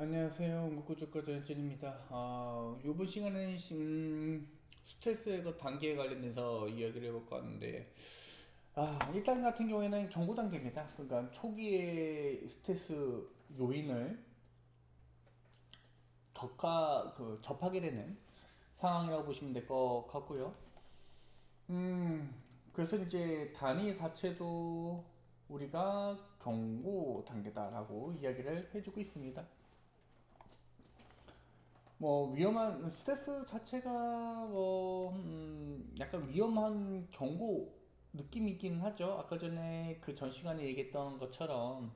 안녕하세요. 응급구조과 전진입니다. 이번 시간에는 스트레스 그 단계에 관련해서 이야기를 해볼까 하는데, 일단 같은 경우에는 경고 단계입니다. 그러니까 초기에 스트레스 요인을 접하게 되는 상황이라고 보시면 될 것 같고요. 그래서 이제 단위 자체도 우리가 경고 단계다라고 이야기를 해주고 있습니다. 뭐 위험한 스트레스 자체가 약간 위험한 경고 느낌이 있긴 하죠. 아까 전에 그 전 시간에 얘기했던 것처럼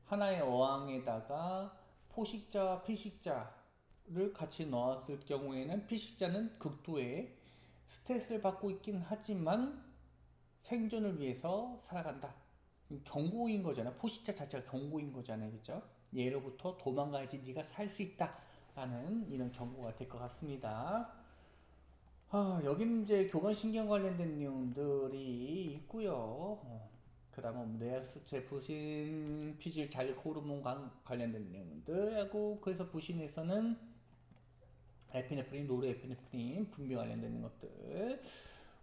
하나의 어항에다가 포식자와 피식자를 같이 넣었을 경우에는 피식자는 극도의 스트레스를 받고 있긴 하지만 생존을 위해서 살아간다. 경고인 거잖아. 포식자 자체가 경고인 거잖아요. 그죠? 예로부터 도망가야지 네가 살 수 있다. 라는 이런 경고가 될 것 같습니다. 여기는 이제 교감신경 관련된 내용들이 있고요. 그 다음은 뇌하수체 부신, 피질 자극 호르몬 관련된 내용들하고 그래서 부신에서는 에피네프린, 노르에피네프린 분비 관련된 것들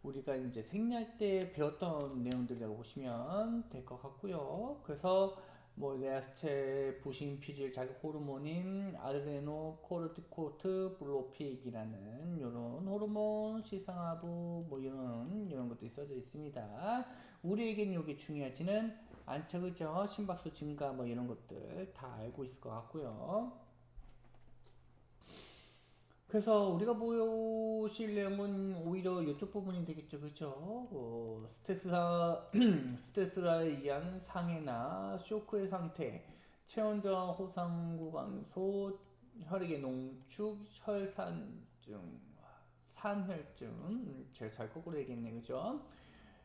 우리가 이제 생리할 때 배웠던 내용들이라고 보시면 될 것 같고요. 그래서 뭐 뇌하수체 부신 피질 자극 호르몬인 아드레노 코르티코트 블로픽이라는 이런 호르몬 시상하부 뭐 이런 것도 써져 있습니다. 우리에겐 이게 중요하지는 않죠, 그죠? 심박수 증가 뭐 이런 것들 다 알고 있을 것 같고요. 그래서 우리가 보실 내용은 오히려 이쪽 부분이 되겠죠, 그죠? 스트레스에 의한 상해나 쇼크의 상태, 체온저하, 호상구 감소, 혈액의 농축, 혈산증, 산혈증, 제가 잘 거꾸로 얘기했네, 그죠?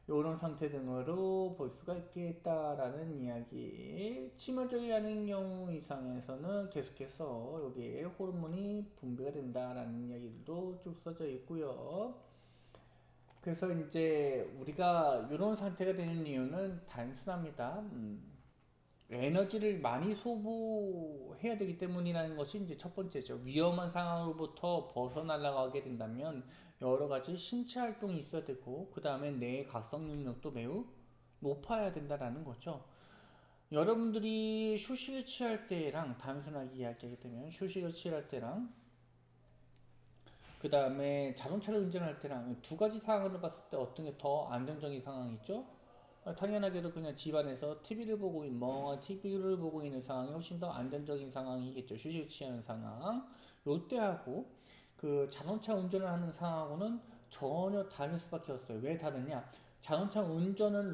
이런 상태 등으로 볼 수가 있겠다라는 이야기. 치명적이라는 경우 이상에서는 계속해서 여기에 호르몬이 분비가 된다라는 이야기도 쭉 써져 있고요. 그래서 이제 우리가 이런 상태가 되는 이유는 단순합니다. 에너지를 많이 소모해야 되기 때문이라는 것이 이제 첫 번째죠. 위험한 상황으로부터 벗어나가게 된다면 여러 가지 신체 활동이 있어야 되고, 그 다음에 뇌의 각성 능력도 매우 높아야 된다라는 거죠. 여러분들이 휴식을 취할 때랑 단순하게 이야기하게 되면 휴식을 취할 때랑 그 다음에 자동차를 운전할 때랑 두 가지 상황을 봤을 때 어떤 게 더 안정적인 상황이죠? 당연하게도 그냥 집안에서 TV를 보고 멍한 TV를 보고 있는 상황이 훨씬 더 안정적인 상황이겠죠. 휴식을 취하는 상황. 요때하고 그 자동차 운전을 하는 상황하고는 전혀 다를 수밖에 없어요. 왜 다르냐? 자동차 운전은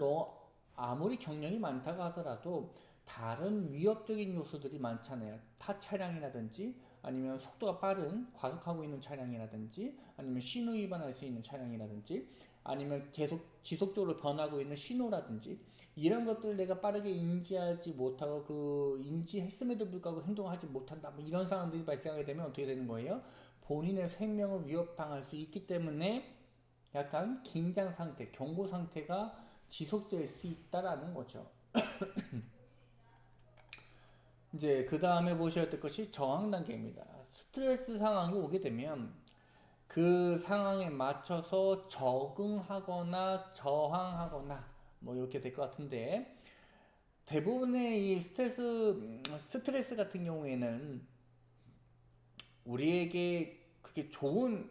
아무리 경력이 많다고 하더라도 다른 위협적인 요소들이 많잖아요. 타 차량이라든지 아니면 속도가 빠른 과속하고 있는 차량이라든지 아니면 신호 위반할 수 있는 차량이라든지 아니면 계속 지속적으로 변하고 있는 신호라든지 이런 것들을 내가 빠르게 인지하지 못하고 그 인지했음에도 불구하고 행동하지 못한다 뭐 이런 상황들이 발생하게 되면 어떻게 되는 거예요? 본인의 생명을 위협당할 수 있기 때문에 약간 긴장 상태, 경고 상태가 지속될 수 있다라는 거죠. 이제 그 다음에 보셔야 될 것이 저항 단계입니다. 스트레스 상황이 오게 되면 그 상황에 맞춰서 적응하거나 저항하거나 뭐 이렇게 될 것 같은데 대부분의 이 스트레스 같은 경우에는 우리에게 그게 좋은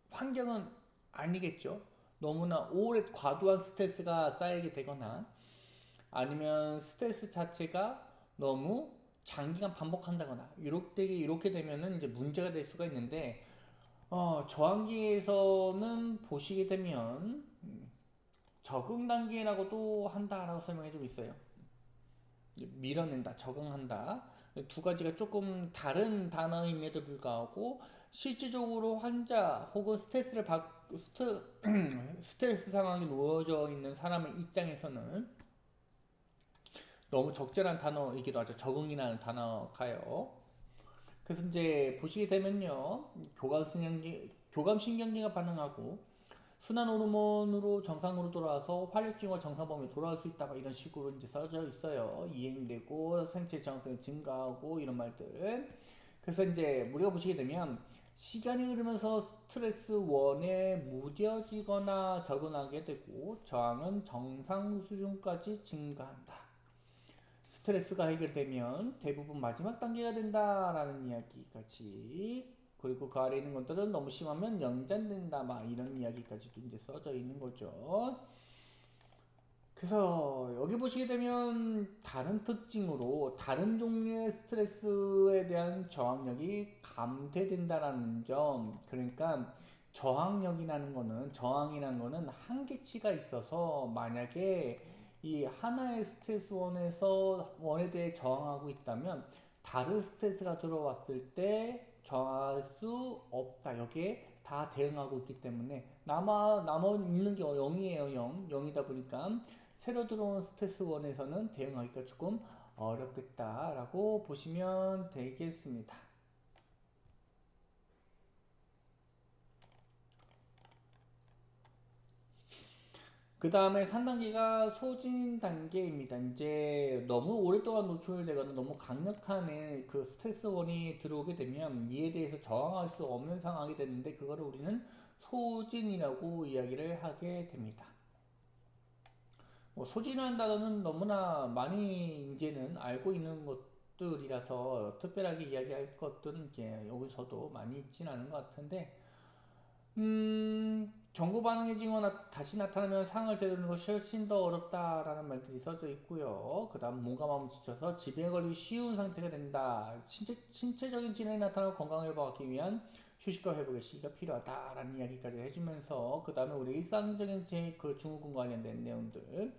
환경은 아니겠죠. 너무나 오래 과도한 스트레스가 쌓이게 되거나 아니면 스트레스 자체가 너무 장기간 반복한다거나 이렇게 되면은 이제 문제가 될 수가 있는데 저항기에서는 보시게 되면 적응 단계라고도 한다라고 설명해주고 있어요. 밀어낸다, 적응한다. 두 가지가 조금 다른 단어임에도 불구하고 실질적으로 환자 혹은 스트레스 상황에 놓여져 있는 사람의 입장에서는 너무 적절한 단어이기도 하죠. 적응이라는 단어가요. 그래서 이제 보시게 되면요, 교감신경계가 반응하고 순환 호르몬으로 정상으로 돌아와서 활력증과 정상 범위로 돌아올 수 있다. 막 이런 식으로 이제 써져 있어요. 이행되고 생체 정상이 증가하고 이런 말들. 그래서 이제 우리가 보시게 되면 시간이 흐르면서 스트레스 원에 무뎌지거나 적응하게 되고 저항은 정상 수준까지 증가한다. 스트레스가 해결되면 대부분 마지막 단계가 된다라는 이야기까지, 그리고 그 아래 있는 것들은 너무 심하면 연장된다 막 이런 이야기까지도 이제 써져 있는 거죠. 그래서 여기 보시게 되면 다른 특징으로 다른 종류의 스트레스에 대한 저항력이 감퇴된다라는 점. 그러니까 저항이라는 거는 한계치가 있어서 만약에 이 하나의 스트레스 원에 대해 저항하고 있다면 다른 스트레스가 들어왔을 때 저항할 수 없다. 여기에 다 대응하고 있기 때문에 남아 있는 게 0이에요. 0이다 보니까 새로 들어온 스트레스 원에서는 대응하기가 조금 어렵겠다라고 보시면 되겠습니다. 그 다음에 3단계가 소진 단계입니다. 이제 너무 오랫동안 노출되거나 너무 강력한 그 스트레스원이 들어오게 되면 이에 대해서 저항할 수 없는 상황이 되는데 그거를 우리는 소진이라고 이야기를 하게 됩니다. 소진이라는 단어는 너무나 많이 이제는 알고 있는 것들이라서 특별하게 이야기할 것들은 이제 여기서도 많이 있진 않은 것 같은데, 경고 반응의 징후가 다시 나타나면 상황을 되돌리는 것이 훨씬 더 어렵다라는 말들이 써져 있고요. 그 다음 몸과 마음이 지쳐서 지병에 걸리기 쉬운 상태가 된다. 신체적인 진행이 나타나고 건강을 회복하기 위한 휴식과 회복의 시기가 필요하다라는 이야기까지 해주면서, 그 다음에 우리 일상적인 그 증후군 관련된 내용들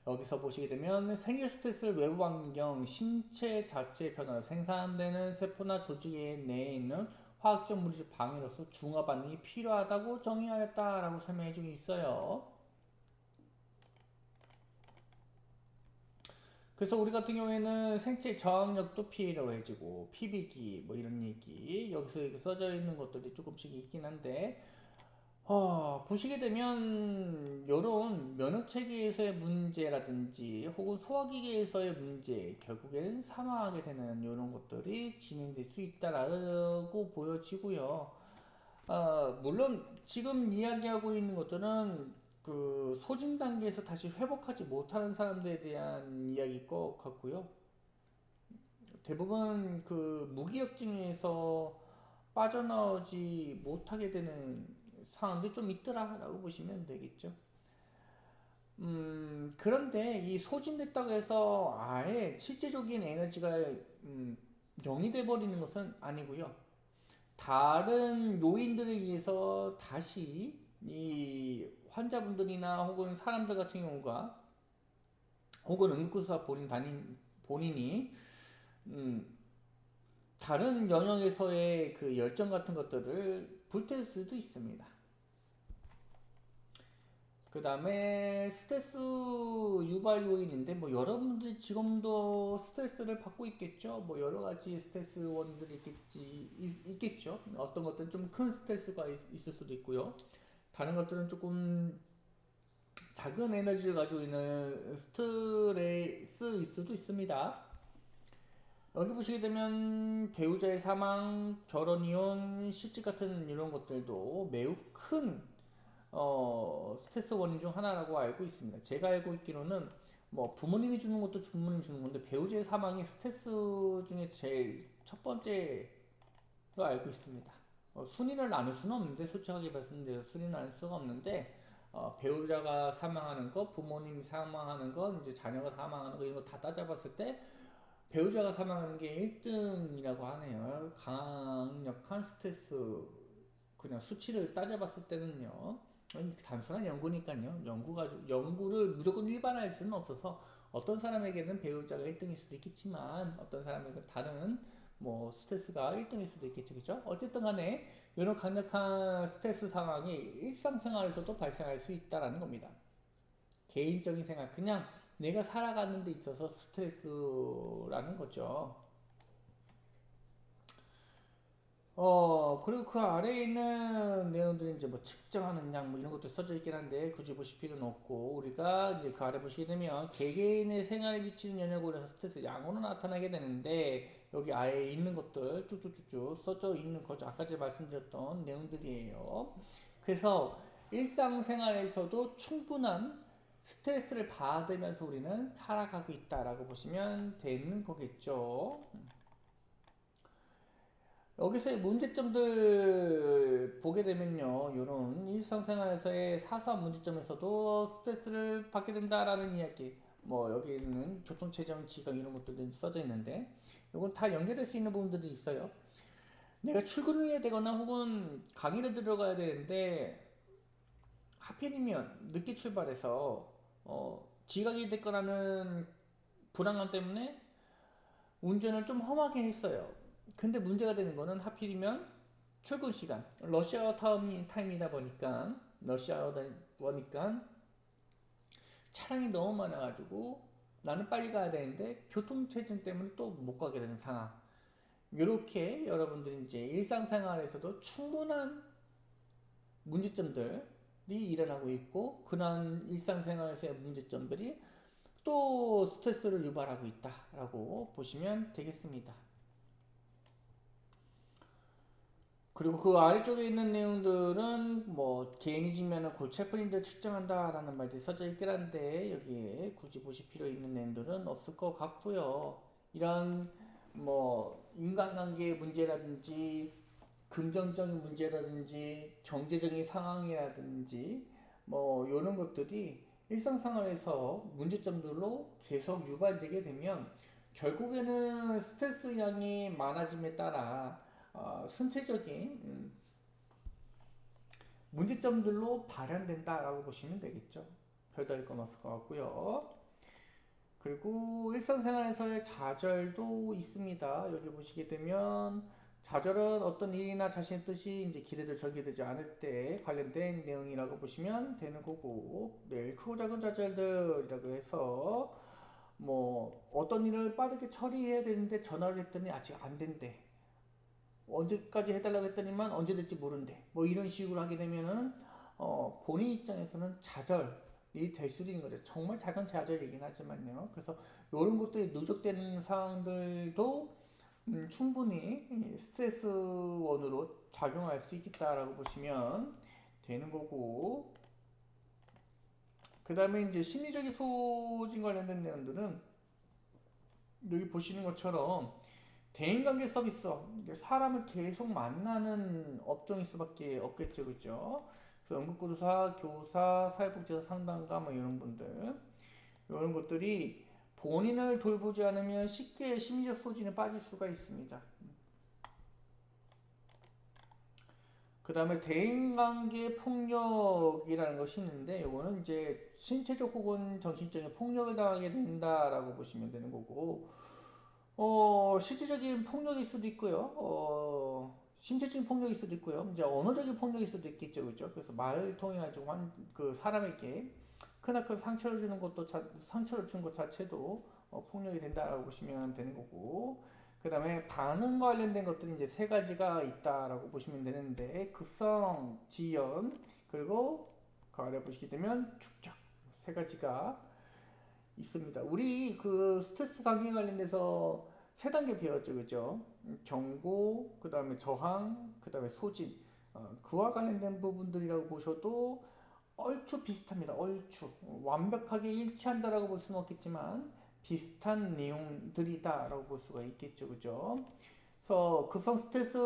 여기서 보시게 되면 생리 스트레스를 외부 환경, 신체 자체의 변화로 생산되는 세포나 조직 내에 있는 화학적 물리적 방해로서 중화 반응이 필요하다고 정의하였다라고 설명해주고 있어요. 그래서 우리 같은 경우에는 생체 저항력도 필요해지고 PB기 뭐 이런 얘기 여기서 이렇게 써져 있는 것들이 조금씩 있긴 한데, 보시게 되면 이런 면역체계에서의 문제라든지 혹은 소화기계에서의 문제, 결국에는 사망하게 되는 이런 것들이 진행될 수 있다라고 보여지고요. 물론 지금 이야기하고 있는 것들은 그 소진 단계에서 다시 회복하지 못하는 사람들에 대한 이야기일 것 같고요. 대부분 그 무기력증에서 빠져나오지 못하게 되는 상황도 좀 있더라라고 보시면 되겠죠. 그런데 이 소진됐다고 해서 아예 실제적인 에너지가 0이 돼버리는 것은 아니고요. 다른 요인들에 의해서 다시 이 환자분들이나 혹은 사람들 같은 경우가 혹은 응급구조사 본인이 다른 영역에서의 그 열정 같은 것들을 불태울 수도 있습니다. 그 다음에 스트레스 유발 요인인데 뭐 여러분들이 지금도 스트레스를 받고 있겠죠. 뭐 여러 가지 스트레스 원들이 있겠죠. 어떤 것들은 좀 큰 스트레스가 있을 수도 있고요. 다른 것들은 조금 작은 에너지를 가지고 있는 스트레스일 수도 있습니다. 여기 보시게 되면 배우자의 사망, 결혼 이혼, 실직 같은 이런 것들도 매우 큰 스트레스 원인 중 하나라고 알고 있습니다. 제가 알고 있기로는 뭐 부모님이 주는 것도 부모님이 주는 건데 배우자의 사망이 스트레스 중에 제일 첫 번째로 알고 있습니다. 순위를 나눌 수는 없는데, 솔직하게 말씀드려서 순위를 나눌 수가 없는데, 배우자가 사망하는 거, 부모님이 사망하는 거, 이제 자녀가 사망하는 거 이런 거 다 따져봤을 때 배우자가 사망하는 게 1등이라고 하네요. 강력한 스트레스 그냥 수치를 따져봤을 때는요. 단순한 연구니까요. 연구를 무조건 일반화할 수는 없어서 어떤 사람에게는 배우자가 1등일 수도 있겠지만 어떤 사람에게는 다른 뭐 스트레스가 1등일 수도 있겠죠. 그죠? 어쨌든 간에 이런 강력한 스트레스 상황이 일상생활에서도 발생할 수 있다는 겁니다. 개인적인 생활, 그냥 내가 살아가는 데 있어서 스트레스라는 거죠. 그리고 그 아래에 있는 내용들이 이제 뭐 측정하는 양 뭐 이런 것도 써져 있긴 한데 굳이 보실 필요는 없고, 우리가 이제 그 아래 보시게 되면 개개인의 생활에 미치는 영향으로 해서 스트레스 양으로 나타나게 되는데, 여기 아래에 있는 것들 쭉쭉쭉쭉 써져 있는 거죠. 아까 제가 말씀드렸던 내용들이에요. 그래서 일상생활에서도 충분한 스트레스를 받으면서 우리는 살아가고 있다라고 보시면 되는 거겠죠. 여기서의 문제점들 보게 되면요, 이런 일상생활에서의 사소한 문제점에서도 스트레스를 받게 된다라는 이야기, 뭐 여기는 교통체증, 지각 이런 것들도 써져 있는데, 이건 다 연결될 수 있는 부분들이 있어요. 내가 출근을 해야 되거나 혹은 강의를 들어가야 되는데 하필이면 늦게 출발해서 지각이 됐거나는 불안감 때문에 운전을 좀 험하게 했어요. 근데 문제가 되는 거는 하필이면 출근 시간, 러시아워 타임이다 보니까, 러시아워다 보니까 차량이 너무 많아가지고 나는 빨리 가야 되는데 교통체증 때문에 또 못 가게 되는 상황. 이렇게 여러분들이 이제 일상생활에서도 충분한 문제점들이 일어나고 있고, 그런 일상생활에서의 문제점들이 또 스트레스를 유발하고 있다라고 보시면 되겠습니다. 그리고 그 아래쪽에 있는 내용들은 뭐 개인이 직면한 골치 아픈 일들 측정한다라는 말들이 써져 있긴 한데, 여기에 굳이 보실 필요 있는 내용들은 없을 것 같고요. 이런 뭐 인간관계의 문제라든지 금전적인 문제라든지 경제적인 상황이라든지 뭐 이런 것들이 일상생활에서 문제점들로 계속 유발되게 되면 결국에는 스트레스 양이 많아짐에 따라 선체적인 문제점들로 발현된다라고 보시면 되겠죠. 별다를 건 없을 것 같고요. 그리고 일상생활에서의 좌절도 있습니다. 여기 보시게 되면 좌절은 어떤 일이나 자신의 뜻이 이제 기대도 전개되지 않을 때 관련된 내용이라고 보시면 되는 거고, 매일 크고 작은 좌절들이라고 해서 뭐 어떤 일을 빠르게 처리해야 되는데 전화를 했더니 아직 안 된대. 언제까지 해달라고 했더니만 언제 될지 모른대. 뭐 이런 식으로 하게 되면은 본인 입장에서는 좌절이 될 수도 있는 거죠. 정말 작은 좌절이긴 하지만요. 그래서 이런 것들이 누적되는 상황들도 충분히 스트레스 원으로 작용할 수 있겠다라고 보시면 되는 거고, 그 다음에 이제 심리적인 소진 관련된 내용들은 여기 보시는 것처럼 대인관계 서비스업, 사람을 계속 만나는 업종일 수밖에 없겠죠, 그죠? 그래서 응급구조사, 교사, 사회복지사 상담가 뭐 이런 분들, 이런 것들이 본인을 돌보지 않으면 쉽게 심리적 소진에 빠질 수가 있습니다. 그 다음에 대인관계 폭력이라는 것이 있는데, 이거는 이제 신체적 혹은 정신적인 폭력을 당하게 된다라고 보시면 되는 거고, 실질적인 폭력일 수도 있고요. 신체적인 폭력일 수도 있고요. 이제 언어적인 폭력일 수도 있겠죠, 그죠? 그래서 말을 통해 가지고 그 사람에게 크나큰 상처를 주는 것도 상처를 주는 것 자체도 폭력이 된다라고 보시면 되는 거고. 그 다음에 반응 관련된 것들이 이제 세 가지가 있다라고 보시면 되는데, 급성, 지연, 그리고 그 아래 보시게 되면 축적, 세 가지가 있습니다. 우리 그 스트레스 상해 관련돼서 세 단계 배웠죠, 그죠? 경고, 그 다음에 저항, 그 다음에 소진. 그와 관련된 부분들이라고 보셔도 얼추 비슷합니다. 얼추 완벽하게 일치한다라고 볼 수는 없겠지만 비슷한 내용들이다라고 볼 수가 있겠죠, 그죠? 그래서 급성 스트레스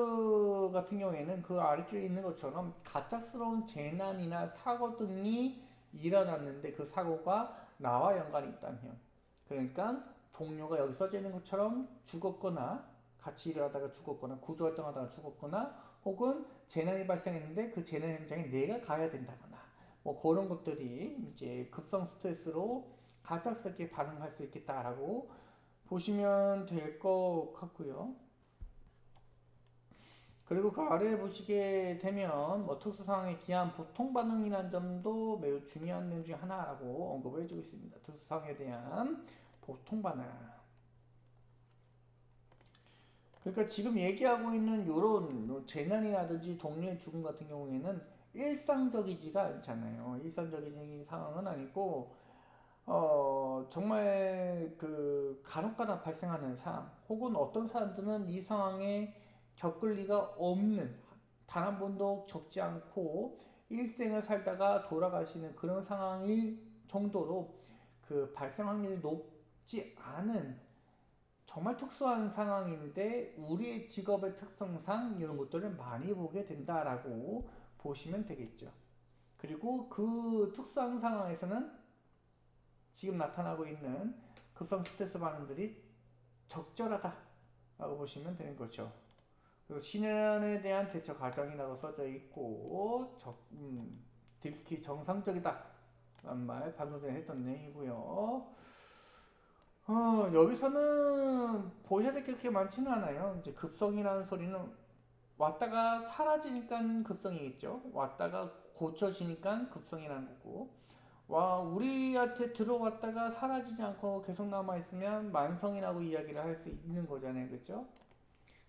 같은 경우에는 그 아래쪽에 있는 것처럼 갑작스러운 재난이나 사고 등이 일어났는데 그 사고가 나와 연관이 있다면, 그러니까 동료가 여기 써져 있는 것처럼 죽었거나 같이 일을 하다가 죽었거나 구조활동하다가 죽었거나 혹은 재난이 발생했는데 그 재난 현장에 내가 가야 된다거나 뭐 그런 것들이 이제 급성 스트레스로 갑작스럽게 반응할 수 있겠다라고 보시면 될 것 같고요. 그리고 그 아래에 보시게 되면 뭐 특수 상황에 기한 보통 반응이라는 점도 매우 중요한 내용 중에 하나라고 언급을 해주고 있습니다. 특수 상황에 대한 보통 반응. 그러니까 지금 얘기하고 있는 요런 재난이라든지 동료의 죽음 같은 경우에는 일상적이지가 않잖아요. 일상적인 상황은 아니고 정말 그 간혹가다 발생하는 상황, 혹은 어떤 사람들은 이 상황에 겪을 리가 없는, 단 한 번도 겪지 않고 일생을 살다가 돌아가시는 그런 상황일 정도로 그 발생 확률이 높지 않은 정말 특수한 상황인데 우리의 직업의 특성상 이런 것들을 많이 보게 된다라고 보시면 되겠죠. 그리고 그 특수한 상황에서는 지금 나타나고 있는 급성 스트레스 반응들이 적절하다라고 보시면 되는 거죠. 그리고 신현에 대한 대처 과정이라고 써져 있고 듣기 정상적이다 라는 말 방금 전에 했던 내용이고요. 여기서는 보셔야 될 게 그렇게 많지는 않아요. 이제 급성이라는 소리는 왔다가 사라지니까 급성이겠죠. 왔다가 고쳐지니까 급성이라는 거고, 와, 우리한테 들어왔다가 사라지지 않고 계속 남아있으면 만성이라고 이야기를 할 수 있는 거잖아요. 그렇죠?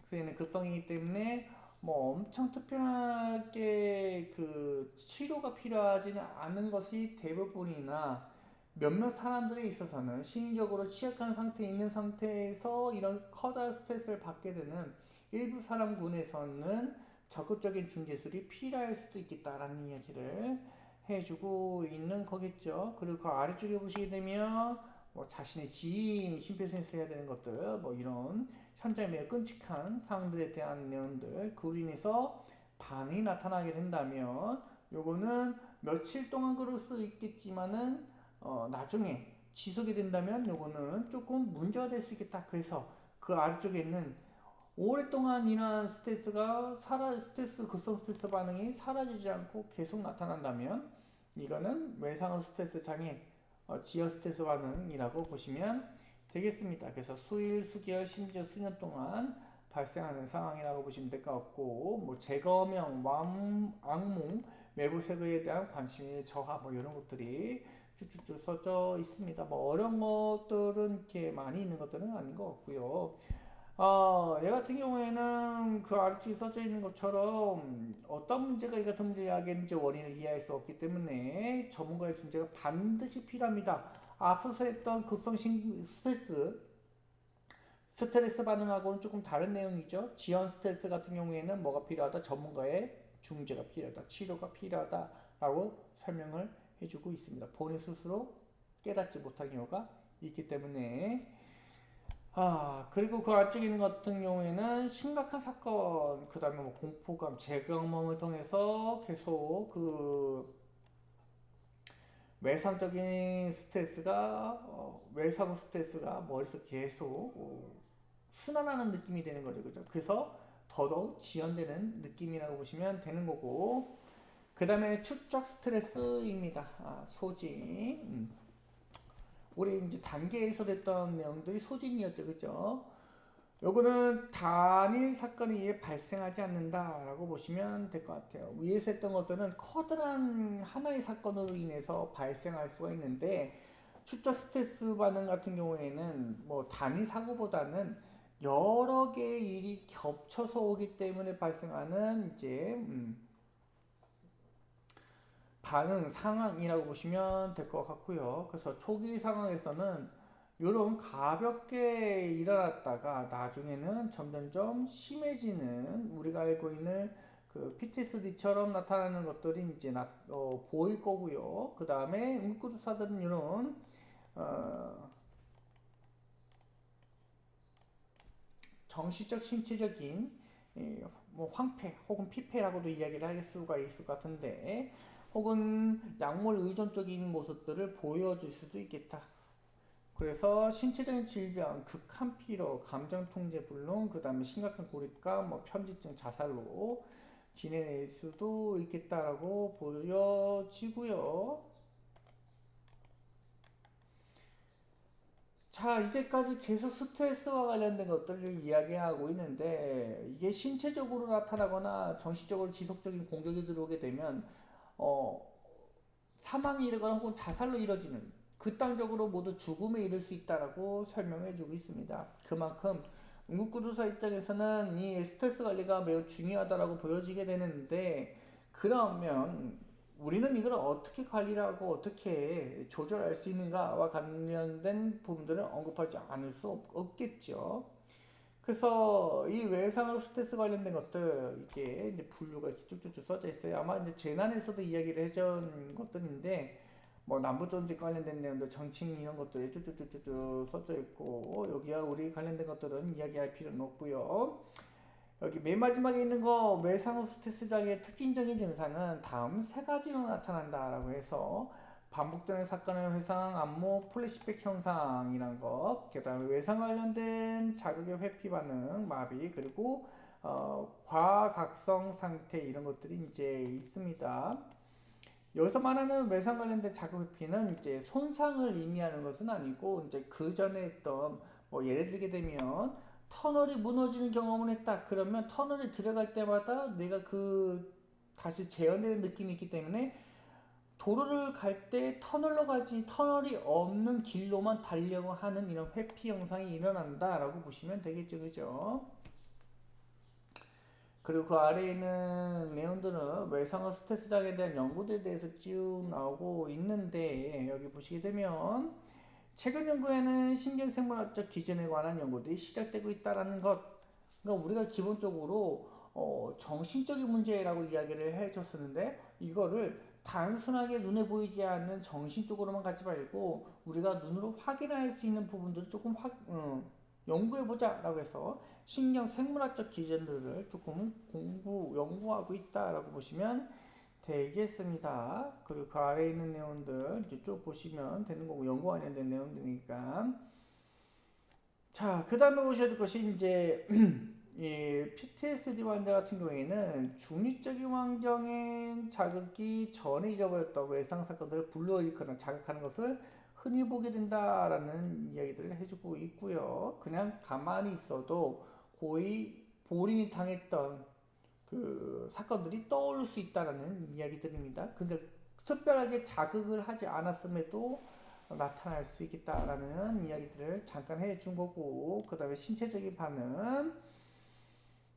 그래서 얘는 급성이기 때문에 뭐 엄청 특별하게 그 치료가 필요하지는 않은 것이 대부분이나 몇몇 사람들에 있어서는 심리적으로 취약한 상태에 있는 상태에서 이런 커다란 스트레스를 받게 되는 일부 사람군에서는 적극적인 중재술이 필요할 수도 있겠다라는 이야기를 해주고 있는 거겠죠. 그리고 그 아래쪽에 보시게 되면 뭐 자신의 지인, 심폐소생술 해야 되는 것들, 뭐 이런 현장에 매우 끔찍한 상황들에 대한 내용들, 그로 인해서 반응이 나타나게 된다면 요거는 며칠 동안 그럴 수 있겠지만은 나중에 지속이 된다면 요거는 조금 문제가 될 수 있겠다. 그래서 그 아래쪽에 있는 오랫동안 일어난 스트레스, 급성 스트레스 반응이 사라지지 않고 계속 나타난다면 이거는 외상후 스트레스 장애, 지연 스트레스 반응이라고 보시면 되겠습니다. 그래서 수일, 수개월, 심지어 수년 동안 발생하는 상황이라고 보시면 될 것 같고, 뭐 제거명, 악몽, 외부 세계에 대한 관심의 저하, 뭐 이런 것들이 쭉쭉쭉 써져 있습니다. 뭐 어려운 것들은 이렇게 많이 있는 것들은 아닌 것 같고요. 얘 같은 경우에는 그 아래쪽에 써져 있는 것처럼 어떤 문제가 이 같은 문제를 야기했는지 원인을 이해할 수 없기 때문에 전문가의 중재가 반드시 필요합니다. 앞서서 했던 급성 스트레스 반응하고는 조금 다른 내용이죠. 지연 스트레스 같은 경우에는 뭐가 필요하다? 전문가의 중재가 필요하다. 치료가 필요하다라고 설명을 해주고 있습니다. 본인 스스로 깨닫지 못한 경우가 있기 때문에 그리고 그 앞쪽에 있는 같은 경우에는 심각한 사건, 그 다음에 뭐 공포감, 재경험을 통해서 계속 그 외상적인 스트레스가, 외상 스트레스가 머릿속에 계속 순환하는 느낌이 되는 거죠. 그죠? 그래서 더더욱 지연되는 느낌이라고 보시면 되는 거고, 그 다음에 축적 스트레스입니다. 소진. 우리 이제 단계에서 됐던 내용들이 소진이었죠. 그죠? 요거는 단일 사건에 의해 발생하지 않는다라고 보시면 될 것 같아요. 위에서 했던 것들은 커다란 하나의 사건으로 인해서 발생할 수가 있는데 축적 스트레스 반응 같은 경우에는 뭐 단일 사고보다는 여러 개의 일이 겹쳐서 오기 때문에 발생하는 이제 반응 상황이라고 보시면 될 것 같고요. 그래서 초기 상황에서는 이런 가볍게 일어났다가 나중에는 점점점 심해지는 우리가 알고 있는 그 PTSD처럼 나타나는 것들이 이제 보일 거고요. 그 다음에 응급구조사들은 이런 정신적, 신체적인 뭐 황폐 혹은 피폐라고도 이야기를 할 수가 있을 것 같은데 혹은 약물 의존적인 모습들을 보여줄 수도 있겠다. 그래서 신체적인 질병, 극한 피로, 감정 통제 불능, 그 다음에 심각한 고립감, 뭐 편집증, 자살로 지낼 수도 있겠다라고 보여지고요. 자, 이제까지 계속 스트레스와 관련된 것들을 이야기하고 있는데 이게 신체적으로 나타나거나 정신적으로 지속적인 공격이 들어오게 되면 어, 사망이 이르거나 혹은 자살로 이뤄지는 극단적으로 모두 죽음에 이를 수 있다라고 설명해 주고 있습니다. 그만큼 응급구조사 입장에서는 이 스트레스 관리가 매우 중요하다라고 보여지게 되는데, 그러면 우리는 이걸 어떻게 관리를 하고 어떻게 조절할 수 있는가와 관련된 부분들을 언급하지 않을 수 없겠죠. 그래서 이 외상후 스트레스 관련된 것들, 이게 이제 분류가 이렇게 쭉쭉쭉 써져 있어요. 아마 이제 재난에서도 이야기를 해준 것들인데, 뭐 남부전직 관련된 내용들, 정칭 이런 것들이 쭉쭉쭉쭉 써져 있고, 여기와 우리 관련된 것들은 이야기할 필요는 없고요. 여기 맨 마지막에 있는 거, 외상후 스트레스 장애의 특징적인 증상은 다음 세 가지로 나타난다라고 해서, 반복되는 사건의 회상, 안무, 플래시백 현상이란 것, 그다음에 외상 관련된 자극의 회피 반응, 마비, 그리고 과각성 상태, 이런 것들이 이제 있습니다. 여기서 말하는 외상 관련된 자극 회피는 이제 손상을 의미하는 것은 아니고, 이제 그 전에 했던, 뭐 예를 들게 되면 터널이 무너지는 경험을 했다. 그러면 터널에 들어갈 때마다 내가 그 다시 재현되는 느낌이 있기 때문에, 도로를 갈 때 터널로 가지 터널이 없는 길로만 달려고 하는 이런 회피 현상이 일어난다라고 보시면 되겠죠, 그죠? 그리고 그 아래에 있는 내용들은 외상후 스트레스 장애에 대한 연구들에 대해서 쭉 나오고 있는데, 여기 보시게 되면 최근 연구에는 신경생물학적 기준에 관한 연구들이 시작되고 있다는 것. 그러니까 우리가 기본적으로 정신적인 문제라고 이야기를 해줬었는데, 이거를 단순하게 눈에 보이지 않는 정신 쪽으로만 가지 말고 우리가 눈으로 확인할 수 있는 부분들을 조금 연구해보자라고 해서 신경생물학적 기준들을 조금 연구하고 있다라고 보시면 되겠습니다. 그리고 그 아래에 있는 내용들 이제 쭉 보시면 되는 거고, 연구 관련된 내용들이니까. 자, 그 다음에 보셔야 될 것이 이제 이 PTSD 환자 같은 경우에는 중립적인 환경의 자극이 전에 잊어버렸던 외상 사건들을 불러일으키거나 자극하는 것을 흔히 보게 된다라는 이야기들을 해주고 있고요. 그냥 가만히 있어도 고의 볼인이 당했던 그 사건들이 떠오를 수 있다라는 이야기들입니다. 근데 특별하게 자극을 하지 않았음에도 나타날 수 있겠다라는 이야기들을 잠깐 해준 거고, 그 다음에 신체적인 반응,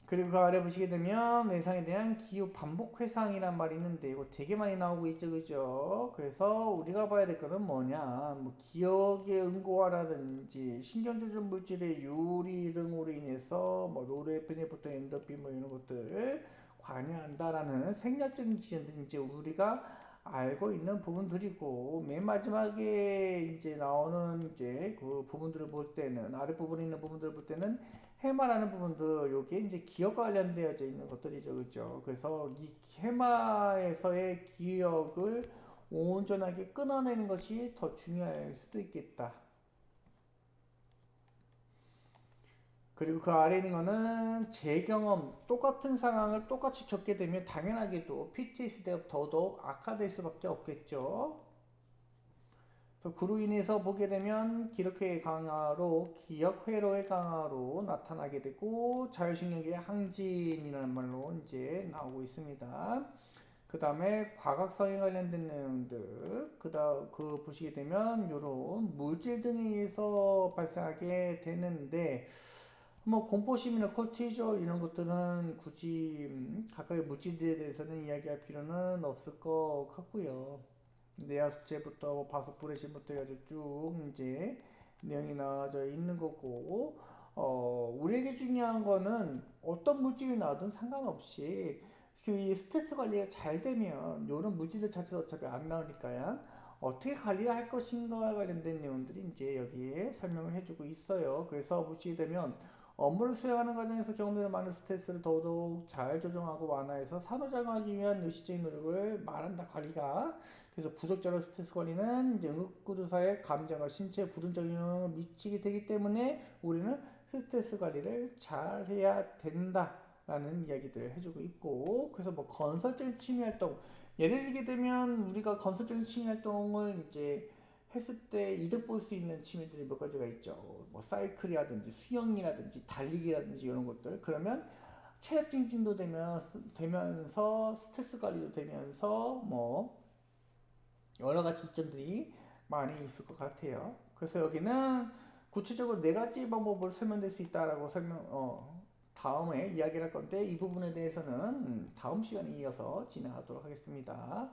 그리고 그 아래 보시게 되면 외상에 대한 기호 반복 회상이란 말이 있는데, 이거 되게 많이 나오고 있죠, 그죠? 그래서 우리가 봐야 될 거는 뭐냐, 뭐 기억의 응고화라든지 신경조절 물질의 유리 등으로 인해서 뭐 노르에피네프린, 엔도르핀 뭐 이런 것들 관여한다라는 생략적인 지점들이 이제 우리가 알고 있는 부분들이고, 맨 마지막에 이제 나오는 이제 그 부분들을 볼 때는, 아래 부분에 있는 부분들을 볼 때는 해마라는 부분들, 요게 이제 기억과 관련되어져 있는 것들이죠, 그죠? 그래서 이 해마에서의 기억을 온전하게 끊어내는 것이 더 중요할 수도 있겠다. 그리고 그 아래 있는 거는 제 경험, 똑같은 상황을 똑같이 겪게 되면 당연하게도 PTSD가 더더욱 악화될 수밖에 없겠죠. 그래서 그로 인해서 보게 되면 기록회의 강화로 기억 회로의 강화로 나타나게 되고, 자율신경계의 항진이라는 말로 이제 나오고 있습니다. 그 다음에 과각성에 관련된 내용들, 그 보시게 되면 이런 물질 등에 의해서 발생하게 되는데, 뭐 공포심이나 코티졸 이런 것들은 굳이 각각의 물질들에 대해서는 이야기할 필요는 없을 것 같고요. 내하수체부터 뭐 바소프레신부터 해가지고 쭉 이제 내용이 나와져 있는 거고, 우리에게 중요한 거는 어떤 물질이 나오든 상관없이 그 스트레스 관리가 잘 되면 이런 물질들 자체가 어차피 안 나오니까요. 어떻게 관리를 할 것인가와 관련된 내용들이 이제 여기에 설명을 해주고 있어요. 그래서 보시게 되면 업무를 수행하는 과정에서 경험되는 많은 스트레스를 더더욱 잘 조정하고 완화해서 산후작용하기 위한 의식적인 노력을 말한다, 관리가. 그래서 부적절한 스트레스 관리는 이제 응급구조사의 감정과 신체에 부정적인 영향을 미치게 되기 때문에 우리는 스트레스 관리를 잘 해야 된다라는 이야기들을 해주고 있고, 그래서 뭐 건설적인 취미 활동, 예를 들게 되면 우리가 건설적인 취미 활동을 이제 했을 때 이득 볼 수 있는 취미들이 몇 가지가 있죠. 뭐 사이클이라든지 수영이라든지 달리기라든지 이런 것들. 그러면 체력 증진도 되면서 스트레스 관리도 되면서 뭐 여러 가지 이점들이 많이 있을 것 같아요. 그래서 여기는 구체적으로 네 가지 방법으로 설명될 수 있다라고 다음에 이야기를 할 건데 이 부분에 대해서는 다음 시간에 이어서 진행하도록 하겠습니다.